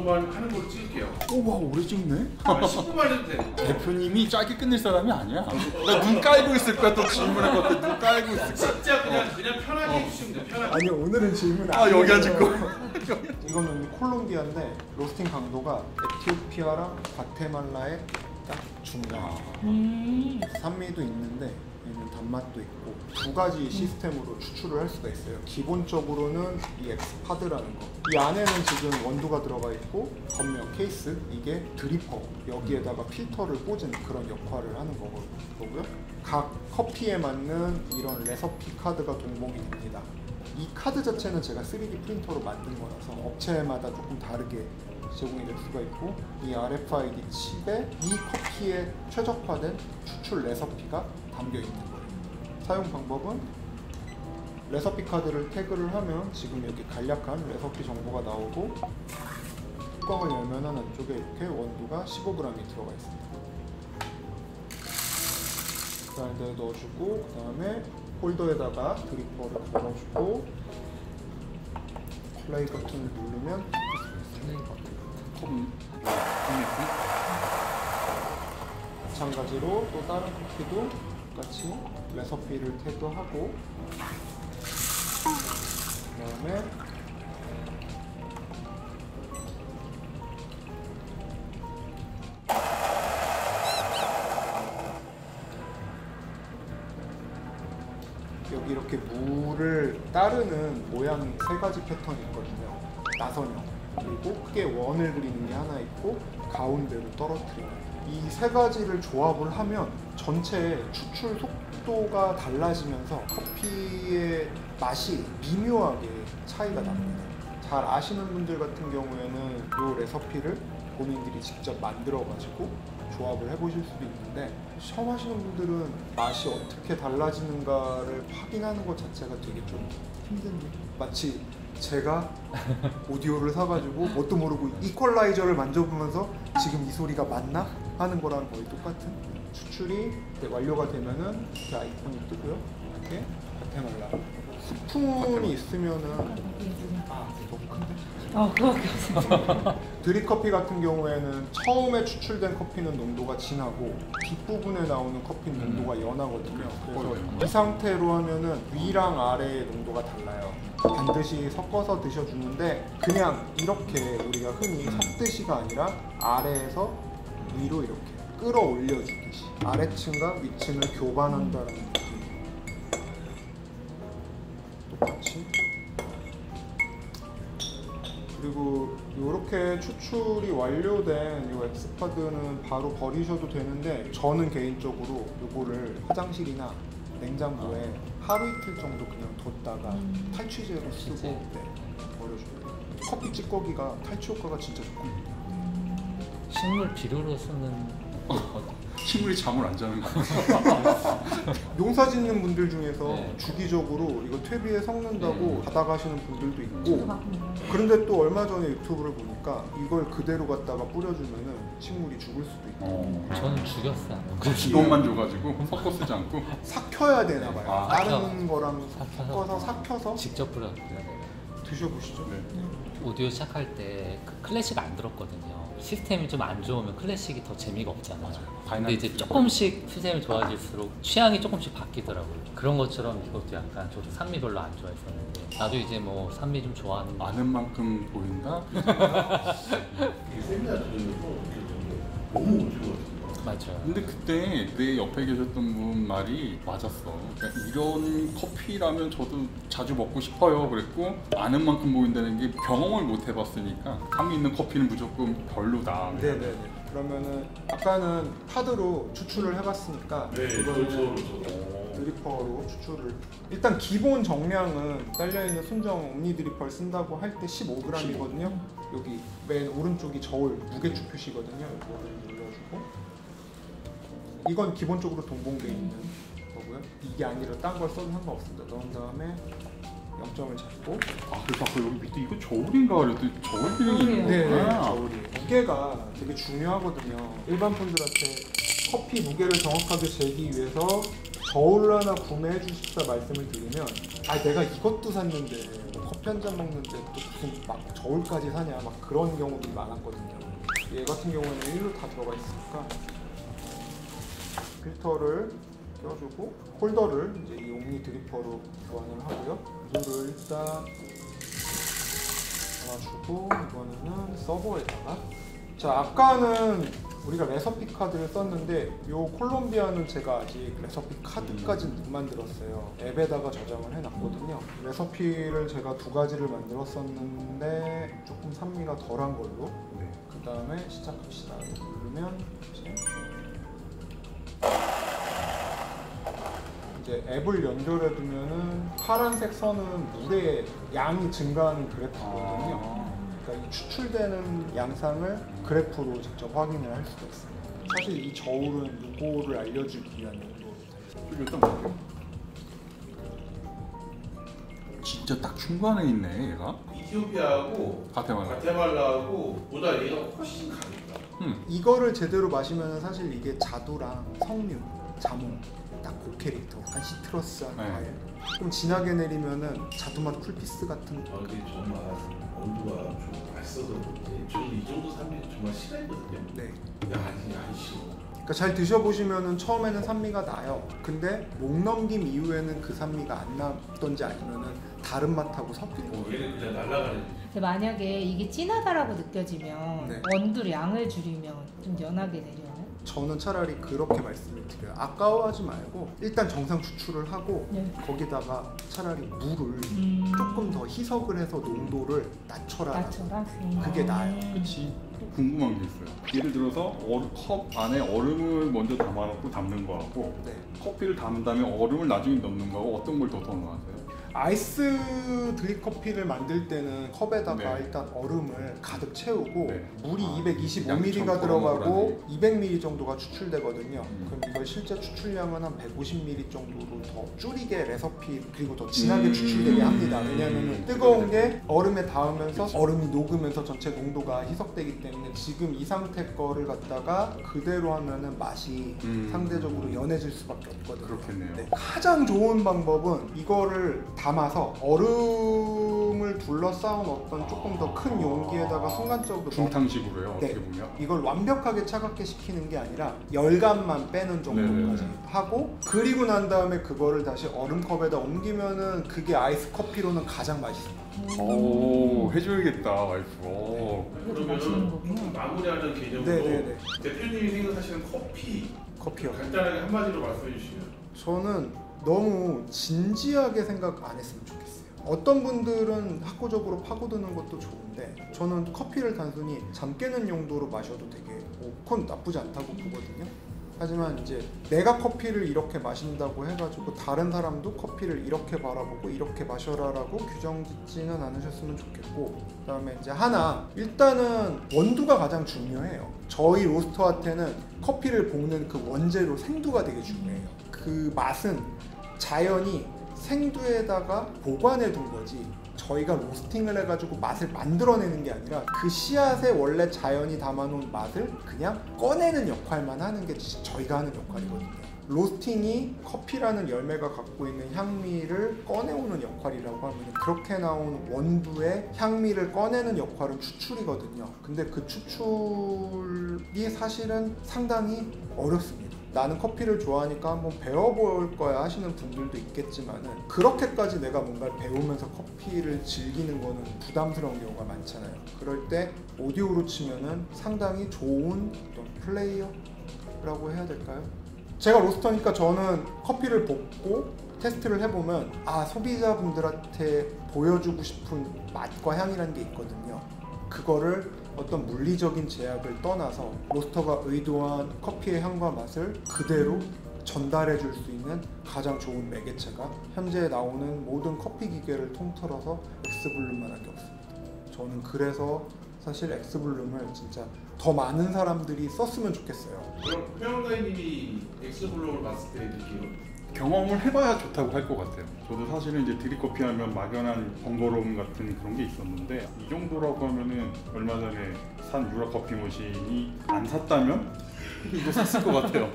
정도만 하는 걸로 찍을게요. 오와 오래 찍네? 10분만 해도 돼. 대표님이 짧게 끝낼 사람이 아니야. 나 눈 깔고 있을 거야. 또 질문할 것 같아. 눈 깔고 있을 거야. 진짜 그냥 편하게 해주시면 돼. 편하게. 아니 오늘은 질문 아 여기 앉을 거. 이거는 콜롬비아인데 로스팅 강도가 에티오피아랑 과테말라의 딱 중간. 산미도 있는데 얘는 단맛도 있고 두 가지 시스템으로 추출을 할 수가 있어요. 기본적으로는 이 엑스파드라는 거. 이 안에는 지금 원두가 들어가 있고 겉면 케이스 이게 드리퍼 여기에다가 필터를 꽂은 그런 역할을 하는 거고요. 각 커피에 맞는 이런 레시피 카드가 동봉이 됩니다. 이 카드 자체는 제가 3D 프린터로 만든 거라서 업체마다 조금 다르게 제공이 될 수가 있고 이 RFID 칩에 이 커피에 최적화된 추출 레시피가 담겨 있는 거예요. 사용 방법은 레시피 카드를 태그를 하면 지금 이렇게 간략한 레시피 정보가 나오고 뚜껑을 열면은 안쪽에 이렇게 원두가 15g이 들어가 있습니다. 그다음에 넣어주고 그다음에 홀더에다가 드리퍼를 걸어주고 플레이 버튼을 누르면 마찬가지로 또 다른 커피도 똑같이 레시피를 태그하고 그다음에 여기 이렇게 물을 따르는 모양이 세 가지 패턴이 있거든요. 나선형 그리고 크게 원을 그리는 게 하나 있고 가운데로 떨어뜨리는 이 세 가지를 조합을 하면 전체 추출 속도가 달라지면서 커피의 맛이 미묘하게 차이가 납니다. 잘 아시는 분들 같은 경우에는 이 레시피를 본인들이 직접 만들어 가지고 조합을 해보실 수도 있는데 처음 하시는 분들은 맛이 어떻게 달라지는가를 확인하는 것 자체가 되게 좀 힘든 일. 마치 제가 오디오를 사가지고 뭣도 모르고 이퀄라이저를 만져보면서 지금 이 소리가 맞나? 하는 거랑 거의 똑같은 추출이 완료가 되면은 이렇게 아이콘이 뜨고요. 이렇게 과테말라 스푼이 있으면은 너무 큰데? 그거밖에 없어. 드립커피 같은 경우에는 처음에 추출된 커피는 농도가 진하고 뒷부분에 나오는 커피는 농도가 연하거든요. 그래서 이 상태로 하면은 위랑 아래의 농도가 달라요. 반드시 섞어서 드셔주는데 그냥 이렇게 우리가 흔히 섞듯이가 아니라 아래에서 위로 이렇게 끌어올려주듯이 아래층과 위층을 교반한다는 느낌. 똑같이. 그리고 이렇게 추출이 완료된 이 엑스파드는 바로 버리셔도 되는데 저는 개인적으로 이거를 화장실이나 냉장고에 하루 이틀 정도 그냥 뒀다가 탈취제로 쓰고 버려줘요. 커피 찌꺼기가 탈취 효과가 진짜 좋거든요. 식물 비료로 쓰는 식물이 잠을 안 자는 거 같아요. 농사 짓는 분들 중에서 네. 주기적으로 이거 퇴비에 섞는다고 받아가시는 분들도 있고 그런데 또 얼마 전에 유튜브를 보니까 이걸 그대로 갖다가 뿌려주면은 식물이 죽을 수도 있고 저는 죽였어요. 이것만 줘가지고 섞어 쓰지 않고 삭혀야 되나 봐요. 다른 거랑 삭혀서 삭혀서 직접 뿌렸어요. 드셔보시죠. 네. 오디오 시작할 때 그 클래식 안 들었거든요. 시스템이 좀 안 좋으면 클래식이 더 재미가 없잖아요. 근데 이제 조금씩 시스템이 좋아질수록 취향이 조금씩 바뀌더라고요. 그런 것처럼 이것도 약간 저도 산미 별로 안 좋아했었는데 나도 이제 뭐 산미 좀 좋아하는 아는 만큼 보인다? 세미나 들으면서 너무 어지러워. 맞아요. 근데 그때 내 옆에 계셨던 분 말이 맞았어. 그러니까 이런 커피라면 저도 자주 먹고 싶어요 그랬고 아는 만큼 보인다는 게 경험을 못 해봤으니까 향이 있는 커피는 무조건 별로다. 네네네. 그러면은 아까는 파드로 추출을 해봤으니까 이거는 드리퍼로 추출을 일단 기본 정량은 딸려있는 순정 옴니 드리퍼를 쓴다고 할 때 15g이거든요. 여기 맨 오른쪽이 저울 무게추 표시거든요. 이거를 눌러주고 이건 기본적으로 동봉되어 있는 거고요. 이게 아니라 딴 걸 써도 상관없습니다. 넣은 다음에 0점을 잡고 그래서 아까 여기 밑에 이거 저울인가 그랬더니 저울 기능이 있는 네, 거구나. 저울이 무게가 되게 중요하거든요. 일반 분들한테 커피 무게를 정확하게 재기 위해서 저울을 하나 구매해 주십사 말씀을 드리면 내가 이것도 샀는데 뭐 커피 한 잔 먹는데 또 무슨 막 저울까지 사냐 막 그런 경우도 많았거든요. 얘 같은 경우에는 1로 다 들어가 있으니까 필터를 껴주고 홀더를 이제 이 옴니 드리퍼로 교환을 하고요. 물을 일단 담아주고 이거는 서버에다가 자 아까는 우리가 레서피 카드를 썼는데 요 콜롬비아는 제가 아직 레서피 카드까지는 못 만들었어요. 앱에다가 저장을 해놨거든요. 레서피를 제가 2가지를 만들었었는데 조금 산미가 덜한 걸로 네. 그 다음에 시작합시다. 누르면 이제 앱을 연결해 두면은 파란색 선은 물의 양이 증가하는 그래프거든요. 그러니까 이 추출되는 양상을 그래프로 직접 확인을 할 수가 있어요. 사실 이 저울은 요거를 알려주기 위한 용도로 좀 일단 볼게요. 진짜 딱 중간에 있네 얘가. 이티오피아하고 과테말라. 과테말라하고 보다 얘가 훨씬 강했다. 이거를 제대로 마시면 사실 이게 자두랑 석류, 자몽 딱 그 캐릭터 약간 시트러스한 네. 과일 좀 진하게 내리면은 자두맛 쿨피스 같은 근데 정말 온도가 좀 맛있어서 그런지 저는 이 정도 산미 정말 싫어했거든요. 네. 야 이게 안 싫어. 그러니까 잘 드셔보시면은 처음에는 산미가 나요. 근데 목 넘김 이후에는 그 산미가 안 나던지 아니면은 다른 맛하고 섞이고 얘는 그냥 날아가는. 근데 만약에 이게 진하다라고 느껴지면 네. 원두를 양을 줄이면 좀 연하게 내려요. 저는 차라리 그렇게 말씀을 드려요. 아까워하지 말고 일단 정상 추출을 하고 네. 거기다가 차라리 물을 조금 더 희석을 해서 농도를 낮춰라. 나처럼. 그게 나아요. 그치. 또 궁금한 게 있어요. 예를 들어서 컵 안에 얼음을 먼저 담아놓고 담는 거하고 네. 커피를 담은 다음에 얼음을 나중에 넣는 거하고 어떤 걸 더 선호하세요? 아이스 드립커피를 만들 때는 컵에다가 네. 일단 얼음을 가득 채우고 네. 물이 아, 225ml가 양처럼 들어가고 200ml 정도가 추출되거든요. 음. 그럼 이걸 실제 추출량은 한 150ml 정도로 더 줄이게 레서피 그리고 더 진하게 추출되게 합니다. 왜냐하면 뜨거운 게 얼음에 닿으면서 그치. 얼음이 녹으면서 전체 농도가 희석되기 때문에 지금 이 상태 거를 갖다가 그대로 하면은 맛이 상대적으로 연해질 수밖에 없거든요. 그렇겠네요. 네. 가장 좋은 방법은 이거를 담아서 얼음을 둘러싸운 어떤 조금 더 큰 용기에다가 순간적으로 중탕식으로요. 어떻게 네. 보면. 이걸 완벽하게 차갑게 식히는 게 아니라 열감만 빼는 정도까지 네네네. 하고 그리고 난 다음에 그거를 다시 얼음컵에다 옮기면은 그게 아이스 커피로는 가장 맛있어요. 오 해줘야겠다 와이프. 오. 이것도 맛있는 거구나. 마무리하는 개념으로 네네네. 대표님이 생각하시는 커피요. 간단하게 한마디로 말씀해 주시면. 저는 너무 진지하게 생각 안 했으면 좋겠어요. 어떤 분들은 학구적으로 파고드는 것도 좋은데 저는 커피를 단순히 잠 깨는 용도로 마셔도 되게 그건 나쁘지 않다고 보거든요. 하지만 이제 내가 커피를 이렇게 마신다고 해가지고 다른 사람도 커피를 이렇게 바라보고 이렇게 마셔라라고 규정 짓지는 않으셨으면 좋겠고 그 다음에 이제 하나 일단은 원두가 가장 중요해요. 저희 로스터한테는 커피를 볶는 그 원재료 생두가 되게 중요해요. 그 맛은 자연히 생두에다가 보관해 둔 거지 저희가 로스팅을 해가지고 맛을 만들어내는 게 아니라 그 씨앗에 원래 자연이 담아놓은 맛을 그냥 꺼내는 역할만 하는 게 저희가 하는 역할이거든요. 로스팅이 커피라는 열매가 갖고 있는 향미를 꺼내오는 역할이라고 하면 그렇게 나온 원두의 향미를 꺼내는 역할은 추출이거든요. 근데 그 추출이 사실은 상당히 어렵습니다. 나는 커피를 좋아하니까 한번 배워볼 거야 하시는 분들도 있겠지만은 그렇게까지 내가 뭔가를 배우면서 커피를 즐기는 거는 부담스러운 경우가 많잖아요. 그럴 때 오디오로 치면은 상당히 좋은 어떤 플레이어라고 해야 될까요? 제가 로스터니까 저는 커피를 볶고 테스트를 해보면 소비자분들한테 보여주고 싶은 맛과 향이라는 게 있거든요. 그거를 어떤 물리적인 제약을 떠나서 로스터가 의도한 커피의 향과 맛을 그대로 전달해 줄 수 있는 가장 좋은 매개체가 현재 나오는 모든 커피 기계를 통틀어서 엑스블룸만 하게 없습니다. 저는 그래서 사실 엑스블룸을 진짜 더 많은 사람들이 썼으면 좋겠어요. 그럼 평가님이 엑스블룸을 봤을 때 느끼는 경험을 해봐야 좋다고 할 것 같아요. 저도 사실은 이제 드립커피 하면 막연한 번거로움 같은 그런 게 있었는데 이 정도라고 하면은 얼마 전에 산 유라 커피 머신이 안 샀다면 이거 샀을 것 같아요.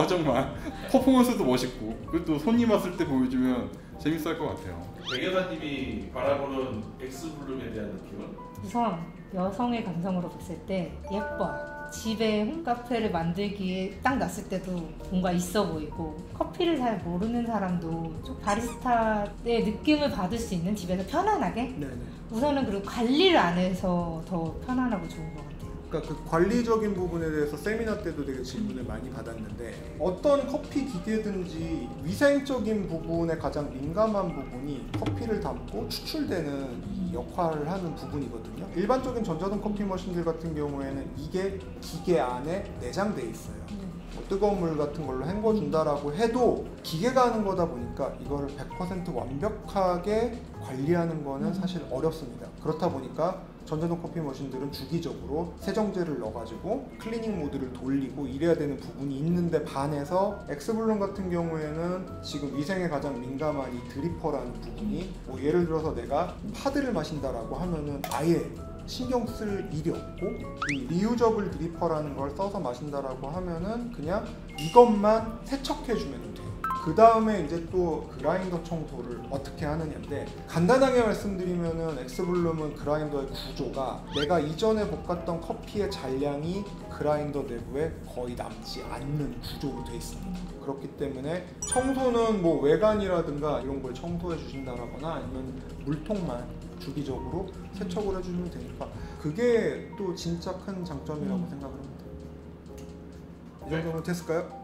정말 퍼포먼스도 멋있고 그리고 또 손님 왔을 때 보여주면 재밌을 것 같아요. 백여사님이 바라보는 엑스블룸에 대한 느낌은? 우선 여성의 감성으로 봤을 때 예뻐요. 집에 홈카페를 만들기에 딱 놨을 때도 뭔가 있어 보이고 커피를 잘 모르는 사람도 좀 바리스타의 느낌을 받을 수 있는 집에서 편안하게 네네. 우선은 그리고 관리를 안 해서 더 편안하고 좋은 것 같아요. 그러니까 그 관리적인 부분에 대해서 세미나 때도 되게 질문을 많이 받았는데 어떤 커피 기계든지 위생적인 부분에 가장 민감한 부분이 커피를 담고 추출되는 이 역할을 하는 부분이거든요. 일반적인 전자동 커피 머신들 같은 경우에는 이게 기계 안에 내장돼 있어요. 뭐 뜨거운 물 같은 걸로 헹궈준다라고 해도 기계가 하는 거다 보니까 이걸 100% 완벽하게 관리하는 거는 사실 어렵습니다. 그렇다 보니까 전자동 커피 머신들은 주기적으로 세정제를 넣어가지고 클리닝 모드를 돌리고 이래야 되는 부분이 있는데 반해서 엑스블룸 같은 경우에는 지금 위생에 가장 민감한 이 드리퍼라는 부분이 뭐 예를 들어서 내가 파드를 마신다라고 하면은 아예 신경 쓸 일이 없고 이 리유저블 드리퍼라는 걸 써서 마신다라고 하면은 그냥 이것만 세척해주면 돼요. 그 다음에 이제 또 그라인더 청소를 어떻게 하느냐인데 간단하게 말씀드리면은 엑스블룸은 그라인더의 구조가 내가 이전에 볶았던 커피의 잔량이 그라인더 내부에 거의 남지 않는 구조로 되어 있습니다. 그렇기 때문에 청소는 뭐 외관이라든가 이런 걸 청소해 주신다거나 아니면 물통만 주기적으로 세척을 해주시면 되니까 그게 또 진짜 큰 장점이라고 생각을 합니다. 이 정도면 됐을까요?